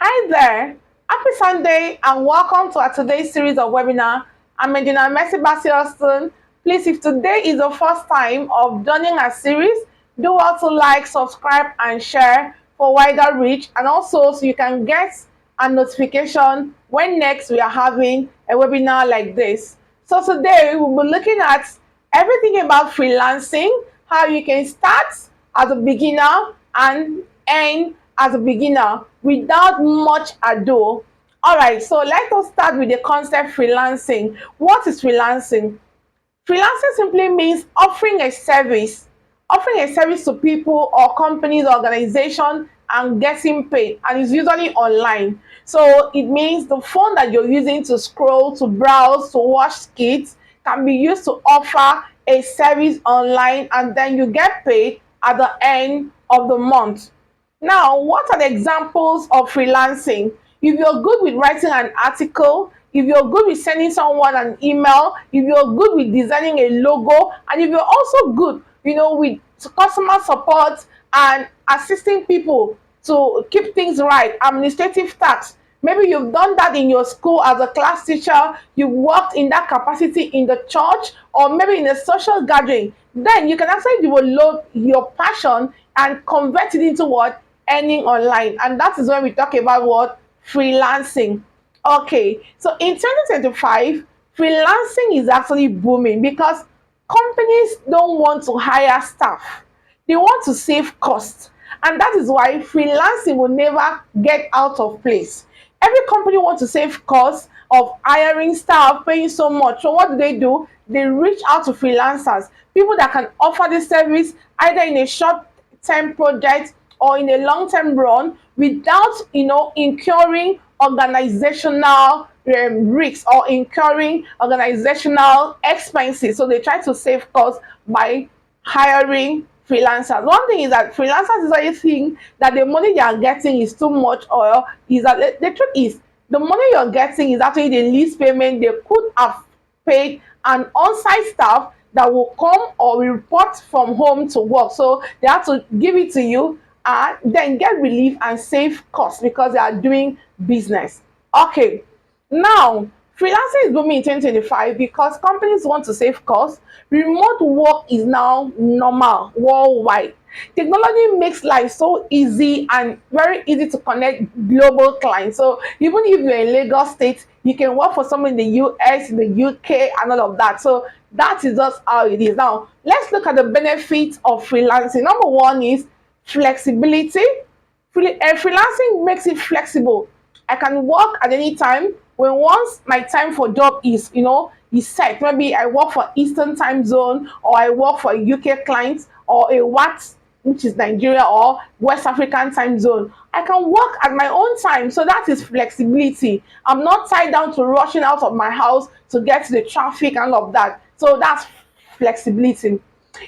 Hi there. Happy Sunday and welcome to our today's series of webinar. I'm Engineer Mercy Bastioston. Please, if today is the first time of joining our series, do also like, subscribe, and share for wider reach, and also so you can get a notification when next we are having a webinar like this. So today we'll be looking at everything about freelancing, how you can start as a beginner and end as a beginner without much ado. All right, so let us start with the concept freelancing. What is freelancing? Freelancing simply means offering a service to people or companies, organizations, and getting paid, and it's usually online. So it means the phone that you're using to scroll, to browse, to watch skits can be used to offer a service online, and then you get paid at the end of the month. Now, what are the examples of freelancing? If you're good with writing an article, if you're good with sending someone an email, if you're good with designing a logo, and if you're also good, with customer support and assisting people to keep things right, administrative tasks. Maybe you've done that in your school as a class teacher, you've worked in that capacity in the church, or maybe in a social gathering. Then you can actually develop your passion and convert it into what? Earning online. And that is when we talk about what? Freelancing. Okay, so in 2025, freelancing is actually booming because companies don't want to hire staff. They want to save costs. And that is why freelancing will never get out of place. Every company wants to save costs of hiring staff, paying so much. So what do? They reach out to freelancers, people that can offer this service either in a short-term project or in a long-term run without, incurring organizational risks or incurring organizational expenses. So they try to save costs by hiring freelancers. One thing is that freelancers usually think that the money they are getting is too much, or is that the truth is the money you're getting is actually the least payment they could have paid an on-site staff that will come or report from home to work. So they have to give it to you and then get relief and save costs because they are doing business. Okay, now freelancing is booming in 2025 because companies want to save costs. Remote work is now normal worldwide. Technology makes life so easy and very easy to connect global clients. So even if you're in Lagos State, you can work for someone in the US, in the UK, and all of that. So that is just how it is. Now, let's look at the benefits of freelancing. Number one is flexibility. Freelancing makes it flexible. I can work at any time. When once my time for job is set, maybe I work for Eastern time zone, or I work for a UK client, or a WAT, which is Nigeria, or West African time zone. I can work at my own time. So that is flexibility. I'm not tied down to rushing out of my house to get to the traffic and all of that. So that's flexibility.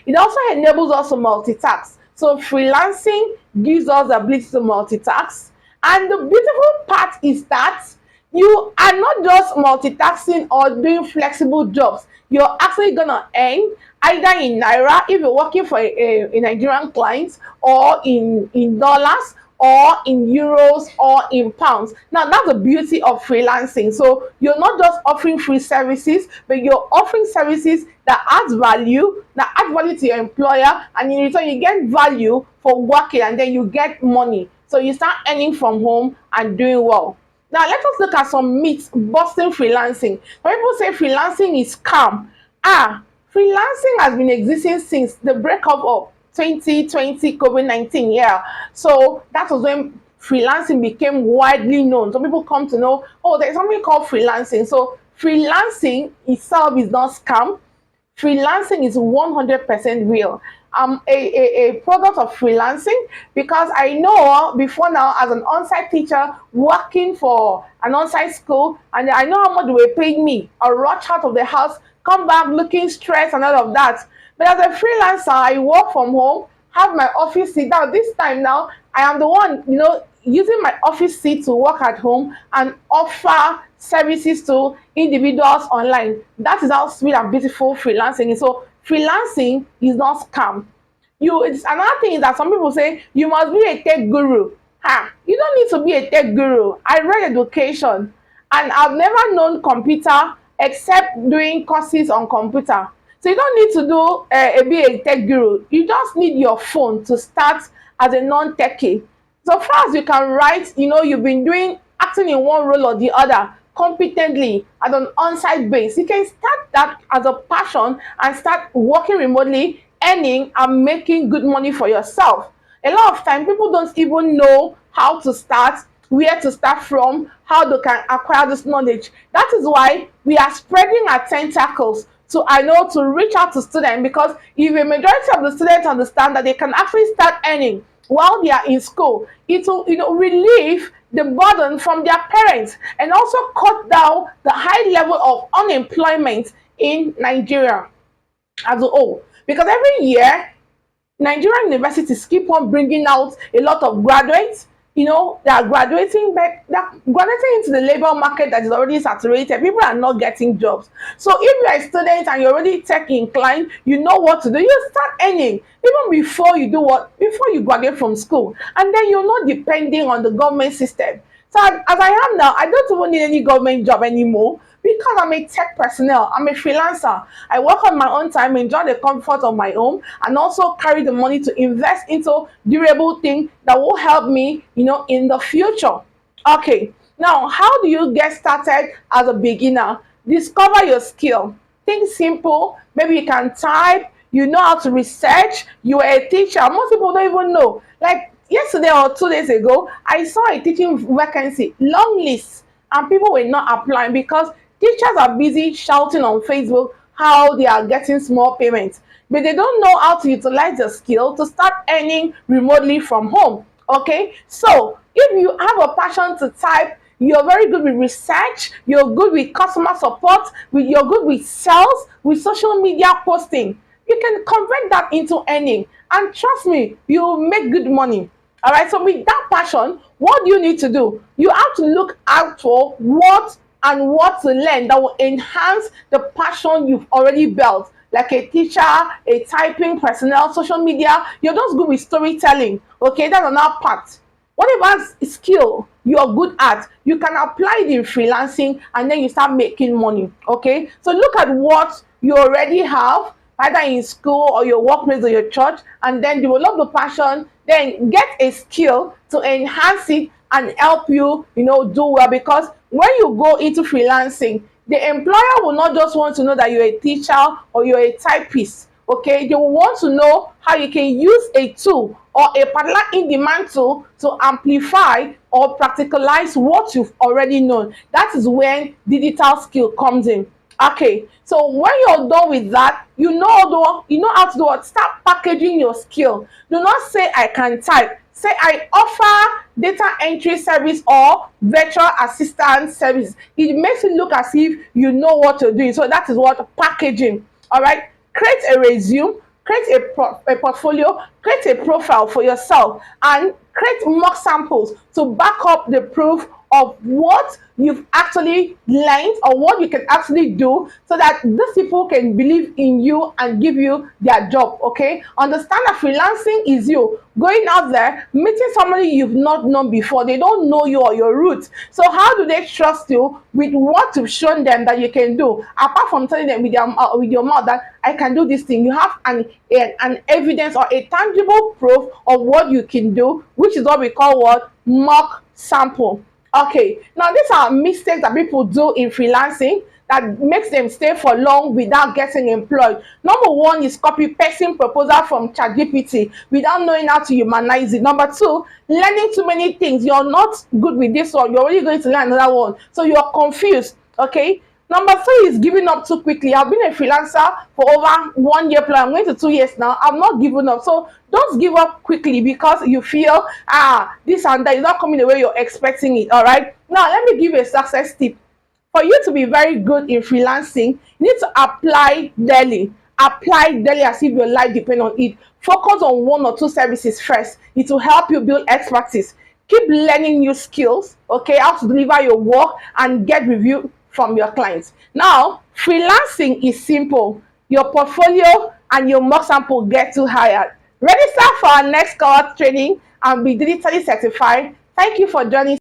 It also enables us to multitask. So freelancing gives us the ability to multitask. And the beautiful part is that you are not just multitasking or doing flexible jobs. You're actually gonna earn either in naira if you're working for a Nigerian client, or in dollars, or in euros, or in pounds. Now that's the beauty of freelancing. So you're not just offering free services, but you're offering services that adds value to your employer, and in return you get value for working, and then you get money. So you start earning from home and doing well. Now let us look at some myths busting freelancing. When people say freelancing is scam, freelancing has been existing since the breakup of 2020 COVID-19. Yeah, so that was when freelancing became widely known. So people come to know, oh, there's something called freelancing. So freelancing itself is not scam. Freelancing is 100% real. I'm a product of freelancing because I know before now, as an on-site teacher working for an on-site school, and I know how much they were paying me. I rush out of the house, come back looking stressed and all of that. But as a freelancer, I work from home, have my office seat. Now this time now, I am the one, using my office seat to work at home and offer services to individuals online. That is how sweet and beautiful freelancing is. So freelancing is not scam. It's another thing is that some people say you must be a tech guru. You don't need to be a tech guru. I read education and I've never known computer except doing courses on computer. So you don't need to do be a tech guru. You just need your phone to start as a non-techie. So far as you can write, you've been doing acting in one role or the other competently at an on-site base. You can start that as a passion and start working remotely, earning and making good money for yourself. A lot of time people don't even know how to start, where to start from, how they can acquire this knowledge. That is why we are spreading our tentacles to reach out to students, because if a majority of the students understand that they can actually start earning while they are in school, it will relieve the burden from their parents and also cut down the high level of unemployment in Nigeria as a whole. Because every year Nigerian universities keep on bringing out a lot of graduates. They are graduating, but they're graduating into the labor market that is already saturated. People are not getting jobs. So if you're a student and you're already tech inclined, you know what to do. You start earning even before you do what? Before you graduate from school. And then you're not depending on the government system. So as I am now, I don't even need any government job anymore because I'm a tech personnel. I'm a freelancer. I work on my own time, enjoy the comfort of my home, and also carry the money to invest into durable things that will help me, in the future. Okay, now how do you get started as a beginner? Discover your skill. Think simple. Maybe you can type, you know how to research, you are a teacher. Most people don't even know. Like yesterday or 2 days ago, I saw a teaching vacancy, long list, and people were not applying because teachers are busy shouting on Facebook how they are getting small payments, but they don't know how to utilize the skill to start earning remotely from home. Okay, so if you have a passion to type, you're very good with research, you're good with customer support, you're good with sales, with social media posting, you can convert that into earning, and trust me, you'll make good money. All right, so with that passion, what do you need to do? You have to look out for what to learn that will enhance the passion you've already built, like a teacher, a typing personnel, social media. You're just good with storytelling. Okay, that's another part. Whatever skill you're good at, you can apply it in freelancing and then you start making money. Okay, so look at what you already have either in school or your workplace or your church, and then develop the passion, then get a skill to enhance it and help you, do well. Because when you go into freelancing, the employer will not just want to know that you're a teacher or you're a typist. Okay, they will want to know how you can use a tool or a particular in-demand tool to amplify or practicalize what you've already known. That is when digital skill comes in. Okay, so when you're done with that, you know how to do what? Start packaging your skill. Do not say I can type. Say I offer data entry service or virtual assistant service. It makes it look as if you know what you're doing. So that is what packaging. All right, create a resume, create a portfolio, create a profile for yourself, and create mock samples to back up the proof of what you've actually learned or what you can actually do, so that these people can believe in you and give you their job. Okay, understand that freelancing is you going out there meeting somebody you've not known before. They don't know you or your roots, so how do they trust you with what you've shown them that you can do, apart from telling them with your mouth that I can do this thing? You have an evidence or a tangible proof of what you can do, which is what we call what? Mock sample. Okay, now these are mistakes that people do in freelancing that makes them stay for long without getting employed. Number one is copy pasting proposal from ChatGPT without knowing how to humanize it. Number two, learning too many things. You're not good with this one, you're already going to learn another one, so you're confused. Okay, number three is giving up too quickly. I've been a freelancer for over 1 year plus. I'm going to 2 years now. I'm not giving up. So don't give up quickly because you feel this and that is not coming the way you're expecting it. All right. Now let me give you a success tip. For you to be very good in freelancing, you need to apply daily. Apply daily as if your life depends on it. Focus on one or two services first. It will help you build expertise. Keep learning new skills, okay, how to deliver your work and get review from your clients. Now, freelancing is simple. Your portfolio and your mock sample get you hired. Register for our next cohort training and be digitally certified. Thank you for joining.